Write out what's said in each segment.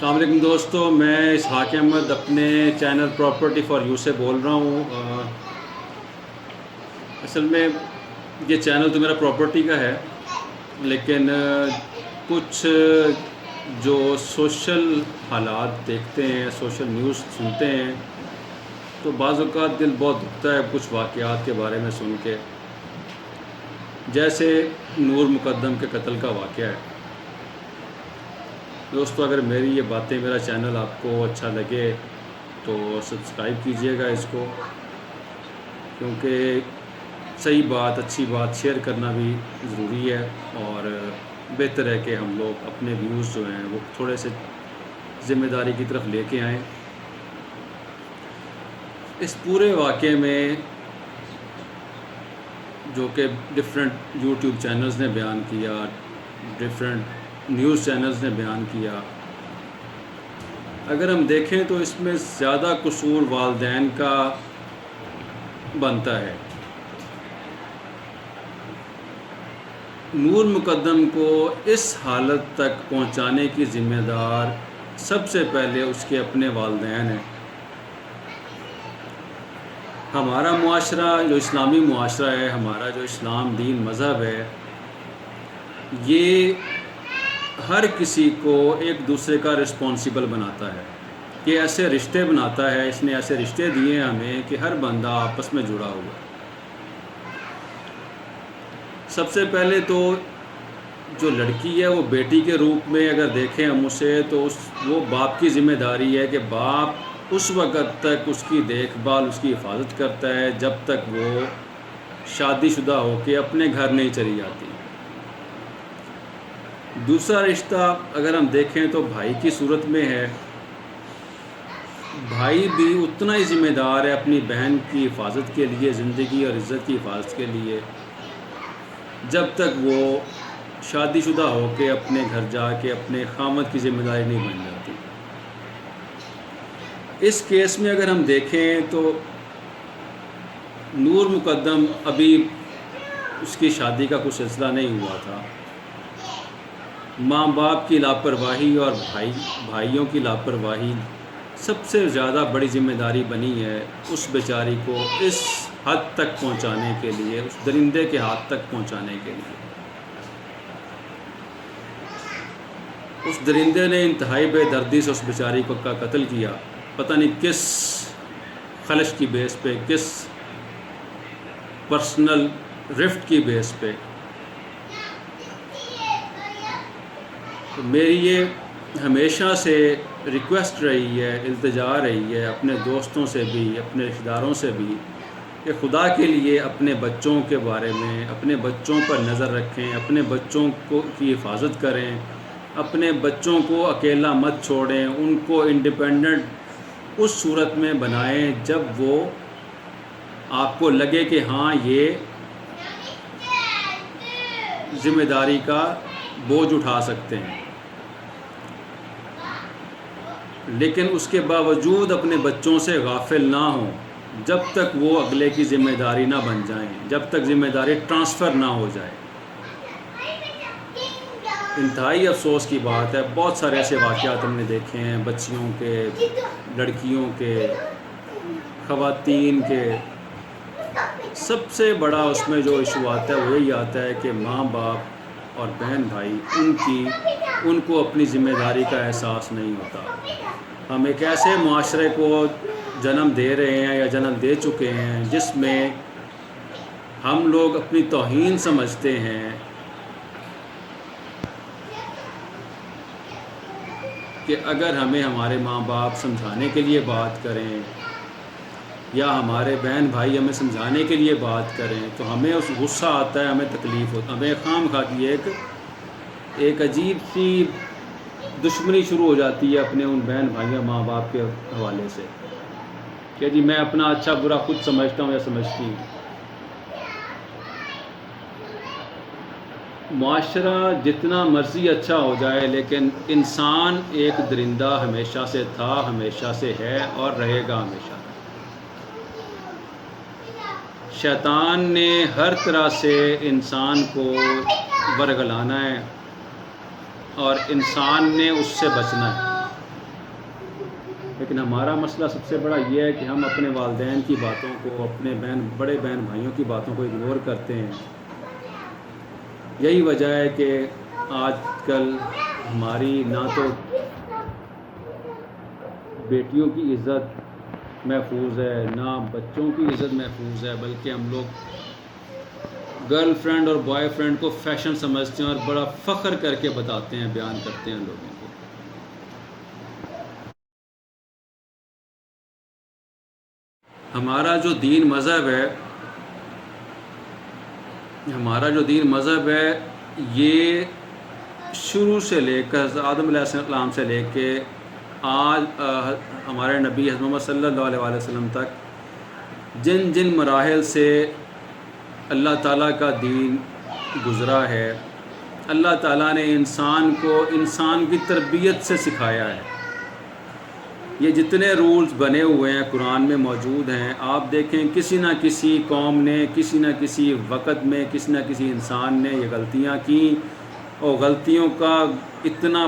السلام علیکم دوستو، میں اسحاق احمد اپنے چینل پراپرٹی فار یو سے بول رہا ہوں۔ اصل میں یہ چینل تو میرا پراپرٹی کا ہے، لیکن کچھ جو سوشل حالات دیکھتے ہیں، سوشل نیوز سنتے ہیں، تو بعض اوقات دل بہت دکھتا ہے کچھ واقعات کے بارے میں سن کے، جیسے نور مقدم کے قتل کا واقعہ ہے۔ دوستو، اگر میری یہ باتیں، میرا چینل آپ کو اچھا لگے تو سبسکرائب کیجئے گا اس کو، کیونکہ صحیح بات، اچھی بات شیئر کرنا بھی ضروری ہے، اور بہتر ہے کہ ہم لوگ اپنے ویوز جو ہیں وہ تھوڑے سے ذمہ داری کی طرف لے کے آئیں۔ اس پورے واقعے میں جو کہ ڈفرینٹ یوٹیوب چینلز نے بیان کیا، ڈفرینٹ نیوز چینلز نے بیان کیا، اگر ہم دیکھیں تو اس میں زیادہ قصور والدین کا بنتا ہے۔ نور مقدم کو اس حالت تک پہنچانے کی ذمہ دار سب سے پہلے اس کے اپنے والدین ہیں۔ ہمارا معاشرہ جو اسلامی معاشرہ ہے، ہمارا جو اسلام دین مذہب ہے، یہ ہر کسی کو ایک دوسرے کا رسپانسبل بناتا ہے، کہ ایسے رشتے بناتا ہے، اس نے ایسے رشتے دیے ہیں ہمیں کہ ہر بندہ آپس میں جڑا ہوا ہے۔ سب سے پہلے تو جو لڑکی ہے وہ بیٹی کے روپ میں اگر دیکھیں ہم اسے، تو وہ باپ کی ذمہ داری ہے کہ باپ اس وقت تک اس کی دیکھ بھال، اس کی حفاظت کرتا ہے جب تک وہ شادی شدہ ہو کے اپنے گھر نہیں چلی جاتی۔ دوسرا رشتہ اگر ہم دیکھیں تو بھائی کی صورت میں ہے۔ بھائی بھی اتنا ہی ذمہ دار ہے اپنی بہن کی حفاظت کے لیے، زندگی اور عزت کی حفاظت کے لیے، جب تک وہ شادی شدہ ہو کے اپنے گھر جا کے اپنے خامد کی ذمہ داری نہیں بن جاتی۔ اس کیس میں اگر ہم دیکھیں تو نور مقدم ابھی اس کی شادی کا کوئی سلسلہ نہیں ہوا تھا۔ ماں باپ کی لاپرواہی اور بھائیوں کی لاپرواہی سب سے زیادہ بڑی ذمہ داری بنی ہے اس بیچاری کو اس حد تک پہنچانے کے لیے، اس درندے کے ہاتھ تک پہنچانے کے لیے۔ اس درندے نے انتہائی بے دردی سے اس بیچاری کا قتل کیا، پتہ نہیں کس خلش کی بیس پہ، کس پرسنل رفٹ کی بیس پہ۔ تو میری یہ ہمیشہ سے ریکویسٹ رہی ہے، التجا رہی ہے اپنے دوستوں سے بھی، اپنے رشتہ داروں سے بھی، کہ خدا کے لیے اپنے بچوں کے بارے میں، اپنے بچوں پر نظر رکھیں، اپنے بچوں کی حفاظت کریں، اپنے بچوں کو اکیلا مت چھوڑیں، ان کو انڈیپینڈنٹ اس صورت میں بنائیں جب وہ آپ کو لگے کہ ہاں یہ ذمہ داری کا بوجھ اٹھا سکتے ہیں، لیکن اس کے باوجود اپنے بچوں سے غافل نہ ہوں جب تک وہ اگلے کی ذمہ داری نہ بن جائیں، جب تک ذمہ داری ٹرانسفر نہ ہو جائے۔ انتہائی افسوس کی بات ہے، بہت سارے ایسے واقعات ہم نے دیکھے ہیں، بچیوں کے، لڑکیوں کے، خواتین کے۔ سب سے بڑا اس میں جو ایشو آتا ہے وہ یہی آتا ہے کہ ماں باپ اور بہن بھائی ان کو اپنی ذمہ داری کا احساس نہیں ہوتا۔ ہم ایک ایسے معاشرے کو جنم دے رہے ہیں یا جنم دے چکے ہیں جس میں ہم لوگ اپنی توہین سمجھتے ہیں کہ اگر ہمیں ہمارے ماں باپ سمجھانے کے لیے بات کریں یا ہمارے بہن بھائی ہمیں سمجھانے کے لیے بات کریں تو ہمیں اس غصہ آتا ہے، ہمیں تکلیف ہوتا ہے، ہمیں خام خواہ کی ایک عجیب سی دشمنی شروع ہو جاتی ہے اپنے ان بہن بھائیوں ماں باپ کے حوالے سے، کہ جی میں اپنا اچھا برا خود سمجھتا ہوں یا سمجھتی ہوں۔ معاشرہ جتنا مرضی اچھا ہو جائے، لیکن انسان ایک درندہ ہمیشہ سے تھا، ہمیشہ سے ہے اور رہے گا ہمیشہ۔ شیطان نے ہر طرح سے انسان کو ورگلانا ہے اور انسان نے اس سے بچنا ہے۔ لیکن ہمارا مسئلہ سب سے بڑا یہ ہے کہ ہم اپنے والدین کی باتوں کو، اپنے بڑے بہن بھائیوں کی باتوں کو اگنور کرتے ہیں۔ یہی وجہ ہے کہ آج کل ہماری نہ تو بیٹیوں کی عزت محفوظ ہے، نہ بچوں کی عزت محفوظ ہے، بلکہ ہم لوگ گرل فرینڈ اور بوائے فرینڈ کو فیشن سمجھتے ہیں اور بڑا فخر کر کے بتاتے ہیں، بیان کرتے ہیں لوگوں کو۔ ہمارا جو دین مذہب ہے یہ شروع سے لے کر حضرت آدم علیہ السلام سے لے کے آج ہمارے نبی حضرت محمد صلی اللہ علیہ وسلم تک جن مراحل سے اللہ تعالیٰ کا دین گزرا ہے، اللہ تعالیٰ نے انسان کو انسان کی تربیت سے سکھایا ہے۔ یہ جتنے رولز بنے ہوئے ہیں قرآن میں موجود ہیں، آپ دیکھیں کسی نہ کسی قوم نے کسی نہ کسی وقت میں کسی نہ کسی انسان نے یہ غلطیاں کیں، اور غلطیوں کا اتنا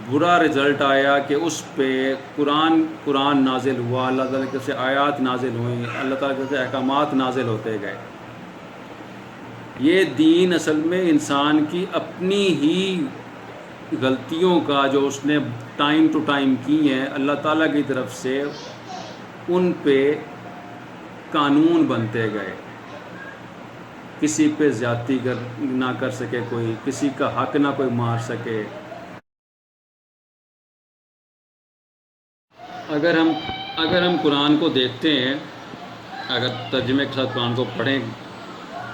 برا رزلٹ آیا کہ اس پہ قرآن نازل ہوا، اللہ تعالیٰ کی طرف سے آیات نازل ہوئیں، اللہ تعالیٰ کی طرف سے احکامات نازل ہوتے گئے۔ یہ دین اصل میں انسان کی اپنی ہی غلطیوں کا جو اس نے ٹائم ٹو ٹائم کی ہیں، اللہ تعالیٰ کی طرف سے ان پہ قانون بنتے گئے۔ کسی پہ زیادتی نہ کر سکے کوئی، کسی کا حق نہ کوئی مار سکے۔ اگر ہم قرآن کو دیکھتے ہیں، اگر ترجمے کے ساتھ قرآن کو پڑھیں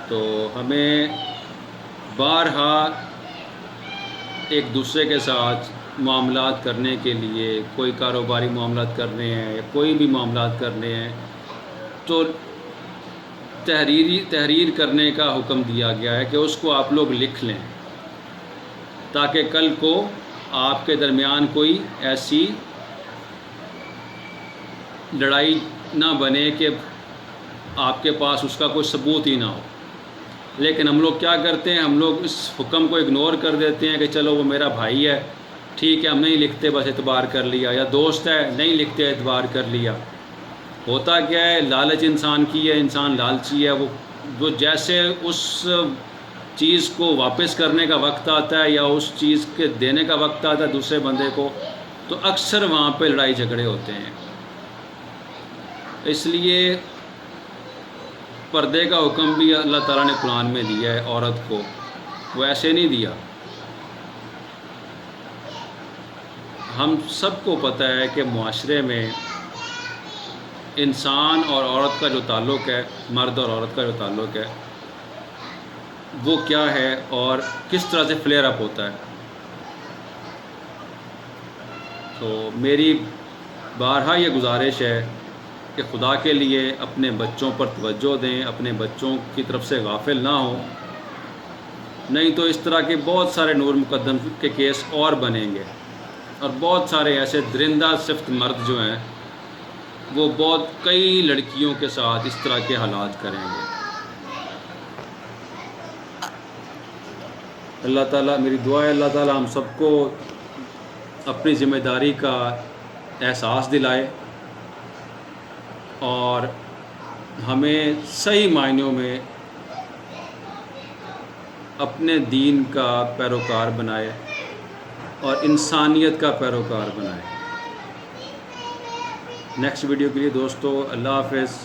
تو ہمیں بارہا ایک دوسرے کے ساتھ معاملات کرنے کے لیے، کوئی کاروباری معاملات کرنے ہیں یا کوئی بھی معاملات کرنے ہیں تو تحریر کرنے کا حکم دیا گیا ہے کہ اس کو آپ لوگ لکھ لیں، تاکہ کل کو آپ کے درمیان کوئی ایسی لڑائی نہ بنے کہ آپ کے پاس اس کا کوئی ثبوت ہی نہ ہو۔ لیکن ہم لوگ کیا کرتے ہیں، ہم لوگ اس حکم کو اگنور کر دیتے ہیں کہ چلو وہ میرا بھائی ہے، ٹھیک ہے، ہم نہیں لکھتے، بس اعتبار کر لیا، یا دوست ہے نہیں لکھتے، اعتبار کر لیا۔ ہوتا کیا ہے، لالچ انسان کی ہے، انسان لالچی ہے، وہ جیسے اس چیز کو واپس کرنے کا وقت آتا ہے یا اس چیز کے دینے کا وقت آتا ہے دوسرے بندے کو، تو اکثر وہاں پہ لڑائی جھگڑے ہوتے ہیں۔ اس لیے پردے کا حکم بھی اللہ تعالیٰ نے قرآن میں دیا ہے عورت کو، وہ ایسے نہیں دیا۔ ہم سب کو پتہ ہے کہ معاشرے میں انسان اور عورت کا جو تعلق ہے، مرد اور عورت کا جو تعلق ہے، وہ کیا ہے اور کس طرح سے فلیئر اپ ہوتا ہے۔ تو میری بارہا یہ گزارش ہے کہ خدا کے لیے اپنے بچوں پر توجہ دیں، اپنے بچوں کی طرف سے غافل نہ ہوں، نہیں تو اس طرح کے بہت سارے نور مقدم کے کیس اور بنیں گے، اور بہت سارے ایسے درندہ صفت مرد جو ہیں وہ کئی لڑکیوں کے ساتھ اس طرح کے حالات کریں گے۔ اللہ تعالیٰ، میری دعا ہے اللہ تعالیٰ ہم سب کو اپنی ذمہ داری کا احساس دلائے اور ہمیں صحیح معنیوں میں اپنے دین کا پیروکار بنائے اور انسانیت کا پیروکار بنائے۔ نیکسٹ ویڈیو کے لیے دوستو اللہ حافظ۔